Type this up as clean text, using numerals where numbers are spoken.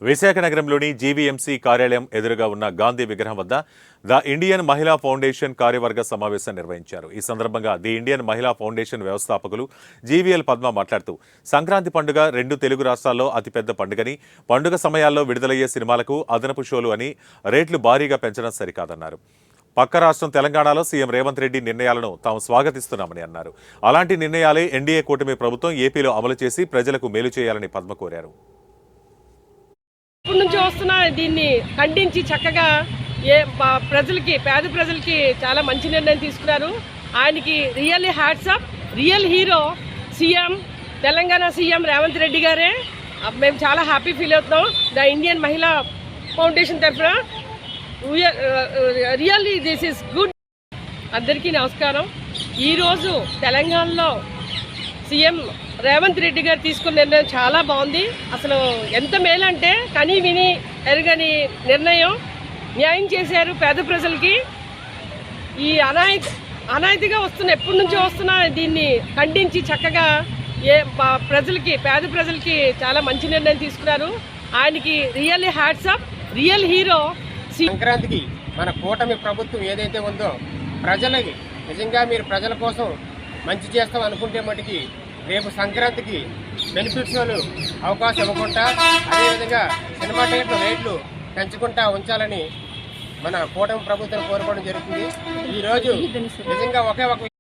విశాఖ నగరంలోని జీవీఎంసీ కార్యాలయం ఎదురుగా ఉన్న గాంధీ విగ్రహం వద్ద ద ఇండియన్ మహిళా ఫౌండేషన్ కార్యవర్గ సమావేశం నిర్వహించారు. ఈ సందర్భంగా ది ఇండియన్ మహిళా ఫౌండేషన్ వ్యవస్థాపకులు జీవీఎల్ పద్మ మాట్లాడుతూ సంక్రాంతి పండుగ రెండు తెలుగు రాష్ట్రాల్లో అతిపెద్ద పండుగని, పండుగ సమయాల్లో విడుదలయ్యే సినిమాలకు అదనపు షోలు అని రేట్లు భారీగా పెంచడం సరికాదన్నారు. పక్క రాష్ట్రం తెలంగాణలో సీఎం రేవంత్ రెడ్డి నిర్ణయాలను తాము స్వాగతిస్తున్నామని అన్నారు. అలాంటి నిర్ణయాలే ఎన్డీఏ కూటమి ప్రభుత్వం ఏపీలో అమలు చేసి ప్రజలకు మేలు చేయాలని పద్మ కోరారు. ఇప్పటి నుంచి వస్తున్న దీన్ని ఖండించి చక్కగా ప్రజలకి, పేద ప్రజలకి చాలా మంచి నిర్ణయం తీసుకున్నారు. ఆయనకి really hats off. Real hero CM, Telangana CM Revanth Reddy గారే. మేము చాలా హ్యాపీ ఫీల్ అవుతున్నాం. ద ఇండియన్ మహిళా ఫౌండేషన్ తరఫున రియల్లీ దిస్ ఈస్ గుడ్. అందరికీ నమస్కారం. ఈరోజు తెలంగాణలో సీఎం రేవంత్ రెడ్డి గారు తీసుకున్న నిర్ణయం చాలా బాగుంది. అసలు ఎంత మేలంటే కని విని ఎరగని నిర్ణయం. న్యాయం చేశారు పేద ప్రజలకి. ఈ అనాయితీగా వస్తున్న, ఎప్పటి నుంచో వస్తున్న దీన్ని ఖండించి చక్కగా ప్రజలకి, పేద ప్రజలకి చాలా మంచి నిర్ణయం తీసుకున్నారు. ఆయనకి really hats off. Real hero. సంక్రాంతికి మన కూటమి ప్రభుత్వం ఏదైతే ఉందో, ప్రజలకి నిజంగా మీరు ప్రజల కోసం మంచి చేస్తాం అనుకుంటే మటుకి రేపు సంక్రాంతికి బెనిఫిట్స్ అవకాశం ఇవ్వకుండా, అదేవిధంగా సినిమా టికెట్ల రేట్లు పెంచుకుంటా ఉంచాలని మన కూటమి ప్రభుత్వం కోరుకోవడం జరుగుతుంది. ఈరోజు నిజంగా ఒకే ఒక